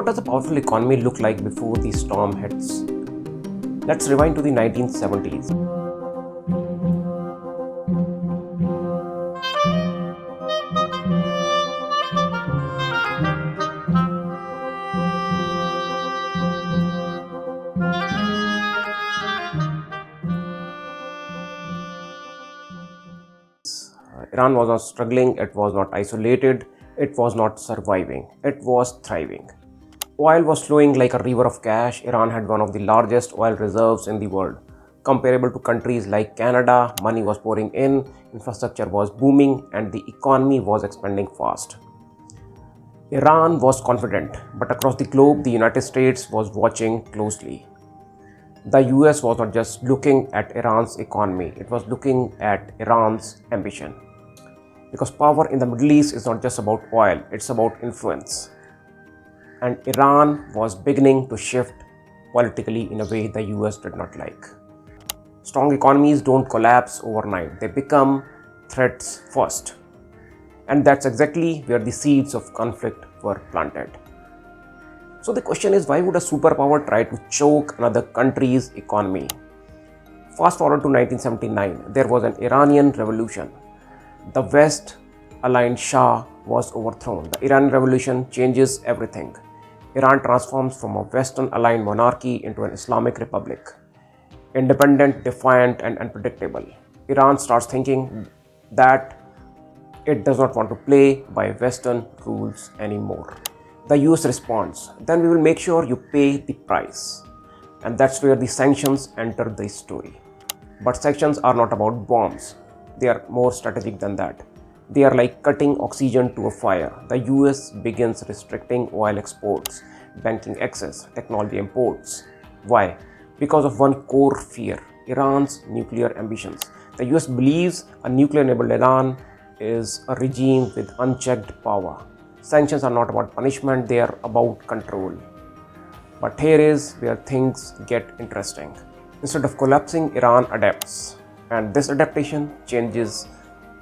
What does a powerful economy look like before the storm hits? Let's rewind to the 1970s. Iran was not struggling, it was not isolated, it was not surviving, it was thriving. Oil was flowing like a river of cash. Iran had one of the largest oil reserves in the world. Comparable to countries like Canada, money was pouring in, infrastructure was booming, and the economy was expanding fast. Iran was confident, but across the globe, the United States was watching closely. The US was not just looking at Iran's economy, it was looking at Iran's ambition. Because power in the Middle East is not just about oil, it's about influence. And Iran was beginning to shift politically in a way the US did not like. Strong economies don't collapse overnight, they become threats first. And that's exactly where the seeds of conflict were planted. So the question is, why would a superpower try to choke another country's economy? Fast forward to 1979, there was an Iranian revolution. The West-aligned Shah was overthrown. The Iranian revolution changes everything. Iran transforms from a Western-aligned monarchy into an Islamic republic. Independent, defiant, and unpredictable. Iran starts thinking that it does not want to play by Western rules anymore. The US responds, then we will make sure you pay the price. And that's where the sanctions enter the story. But sanctions are not about bombs. They are more strategic than that. They are like cutting oxygen to a fire. The US begins restricting oil exports, banking access, technology imports. Why? Because of one core fear, Iran's nuclear ambitions. The US believes a nuclear-enabled Iran is a regime with unchecked power. Sanctions are not about punishment, they are about control. But here is where things get interesting. Instead of collapsing, Iran adapts. And this adaptation changes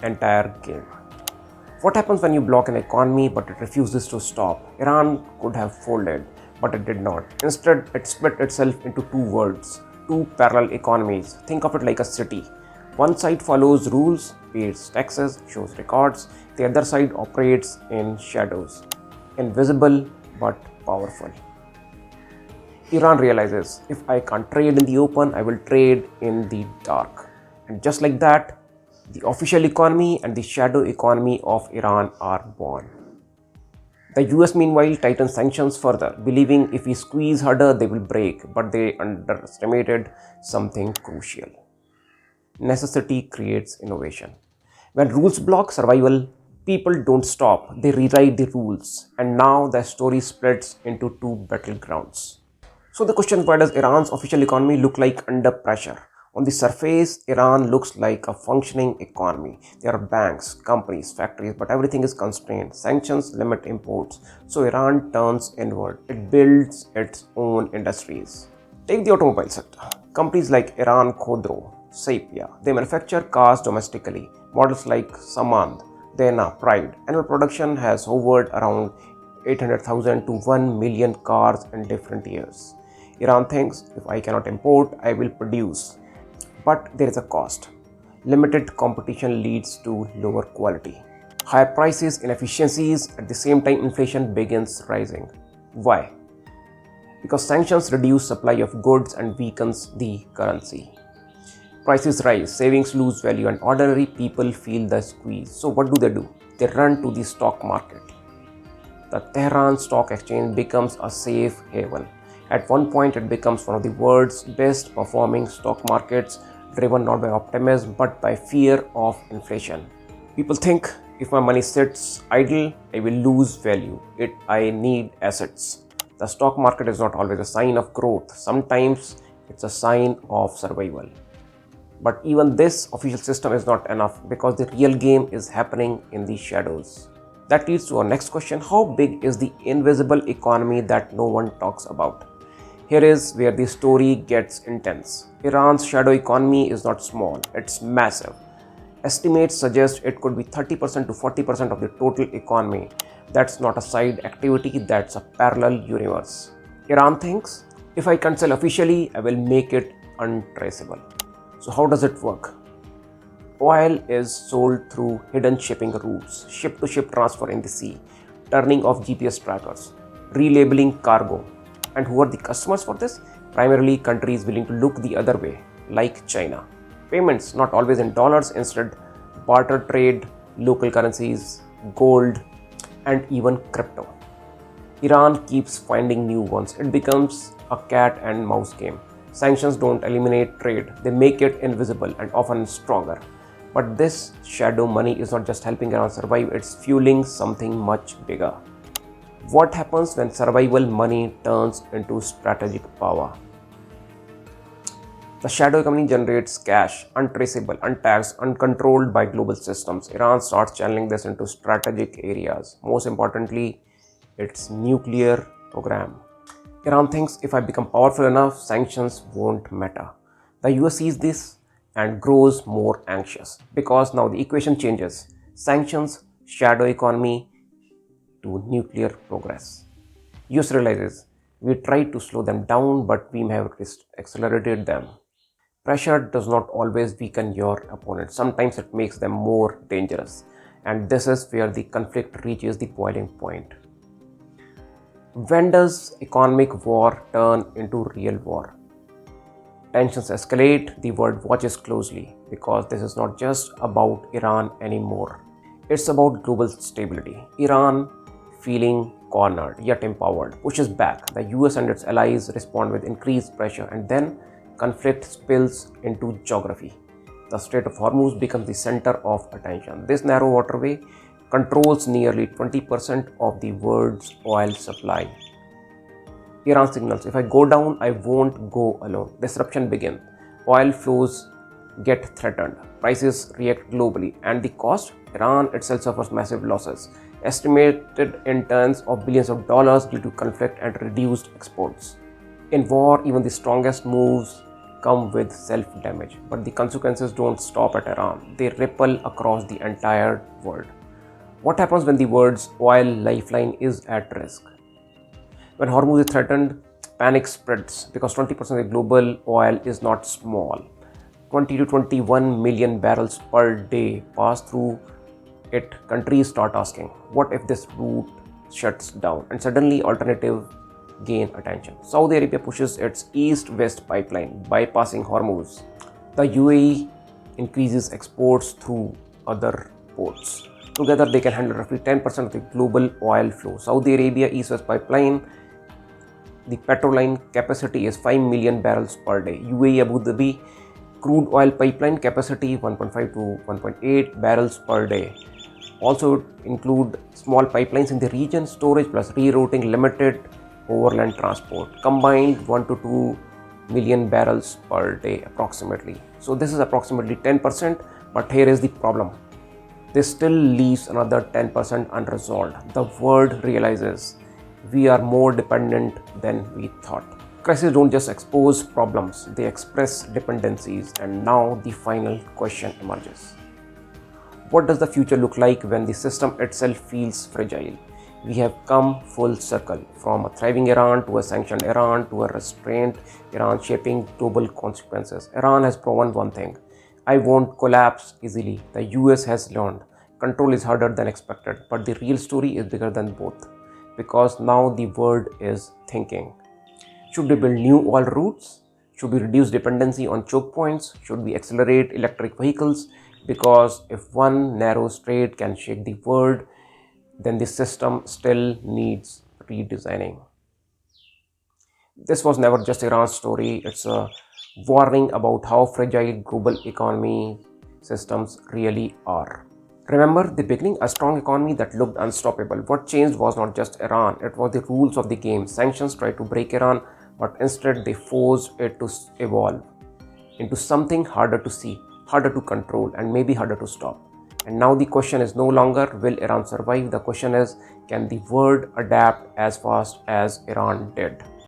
entire game. What happens when you block an economy but it refuses to stop? Iran could have folded, but it did not. Instead, it split itself into two worlds, two parallel economies. Think of it like a city. One side follows rules, pays taxes, shows records. The other side operates in shadows, invisible but powerful. Iran realizes, if I can't trade in the open, I will trade in the dark. And just like that, the official economy and the shadow economy of Iran are born. The US meanwhile tightens sanctions further, believing if we squeeze harder, they will break, but they underestimated something crucial. Necessity creates innovation. When rules block survival, people don't stop, they rewrite the rules, and now the story splits into two battlegrounds. So the question is, why does Iran's official economy look like under pressure? On the surface, Iran looks like a functioning economy. There are banks, companies, factories, but everything is constrained. Sanctions limit imports, so Iran turns inward. It builds its own industries. Take the automobile sector. Companies like Iran Khodro, Sepia, they manufacture cars domestically. Models like Samand, Dena, Pride. Annual production has hovered around 800,000 to 1 million cars in different years. Iran thinks, if I cannot import, I will produce. But there is a cost. Limited competition leads to lower quality. Higher prices, inefficiencies, at the same time inflation begins rising. Why? Because sanctions reduce supply of goods and weakens the currency. Prices rise, savings lose value, and ordinary people feel the squeeze. So what do? They run to the stock market. The Tehran Stock Exchange becomes a safe haven. At one point, it becomes one of the world's best performing stock markets, driven not by optimism but by fear of inflation. People think, if my money sits idle, I will lose value. I need assets. The stock market is not always a sign of growth. Sometimes it's a sign of survival. But even this official system is not enough, because the real game is happening in the shadows. That leads to our next question: how big is the invisible economy that no one talks about? Here is where the story gets intense. Iran's shadow economy is not small, it's massive. Estimates suggest it could be 30% to 40% of the total economy. That's not a side activity, that's a parallel universe. Iran thinks, if I can't sell officially, I will make it untraceable. So how does it work? Oil is sold through hidden shipping routes, ship-to-ship transfer in the sea, turning off GPS trackers, relabeling cargo. And who are the customers for this? Primarily countries willing to look the other way, like China. Payments not always in dollars, instead barter trade, local currencies, gold, and even crypto. Iran keeps finding new ones. It becomes a cat and mouse game. Sanctions don't eliminate trade, they make it invisible and often stronger. But this shadow money is not just helping Iran survive, it's fueling something much bigger. What happens when survival money turns into strategic power? The shadow economy generates cash, untraceable, untaxed, uncontrolled by global systems. Iran starts channeling this into strategic areas. Most importantly, its nuclear program. Iran thinks, if I become powerful enough, sanctions won't matter. The US sees this and grows more anxious because now the equation changes. Sanctions, shadow economy to nuclear progress. US realizes, we tried to slow them down, but we have accelerated them. Pressure does not always weaken your opponent. Sometimes it makes them more dangerous. And this is where the conflict reaches the boiling point. When does economic war turn into real war? Tensions escalate, the world watches closely because this is not just about Iran anymore. It's about global stability. Iran, feeling cornered yet empowered, pushes back. The US and its allies respond with increased pressure, and then conflict spills into geography. The Strait of Hormuz becomes the center of attention. This narrow waterway controls nearly 20% of the world's oil supply. Iran signals, if I go down, I won't go alone. Disruption begins. Oil flows get threatened. Prices react globally. And the cost? Iran itself suffers massive losses, estimated in tens of billions of dollars due to conflict and reduced exports. In war, even the strongest moves come with self-damage, but the consequences don't stop at Iran. They ripple across the entire world. What happens when the world's oil lifeline is at risk? When Hormuz is threatened, panic spreads because 20% of the global oil is not small. 20 to 21 million barrels per day pass through it. Countries start asking, what if this route shuts down? And suddenly alternative gain attention. Saudi Arabia pushes its east-west pipeline, bypassing Hormuz. The UAE increases exports through other ports. Together, they can handle roughly 10% of the global oil flow. Saudi Arabia east-west pipeline, the petroline capacity is 5 million barrels per day. UAE Abu Dhabi crude oil pipeline capacity 1.5 to 1.8 barrels per day. Also include small pipelines in the region, storage plus rerouting, limited overland transport, combined 1 to 2 million barrels per day approximately. So this is approximately 10%, but here is the problem. This still leaves another 10% unresolved. The world realizes we are more dependent than we thought. Crises don't just expose problems, they express dependencies, and now the final question emerges. What does the future look like when the system itself feels fragile? We have come full circle, from a thriving Iran to a sanctioned Iran to a restrained Iran shaping global consequences. Iran has proven one thing: I won't collapse easily. The US has learned control is harder than expected, but the real story is bigger than both, because now the world is thinking. Should we build new oil routes? Should we reduce dependency on choke points? Should we accelerate electric vehicles? Because if one narrow strait can shake the world, then the system still needs redesigning. This was never just Iran's story, it's a warning about how fragile global economy systems really are. Remember the beginning, a strong economy that looked unstoppable. What changed was not just Iran, it was the rules of the game. Sanctions tried to break Iran, but instead they forced it to evolve into something harder to see, harder to control, and maybe harder to stop. And now the question is no longer, will Iran survive? The question is, can the world adapt as fast as Iran did?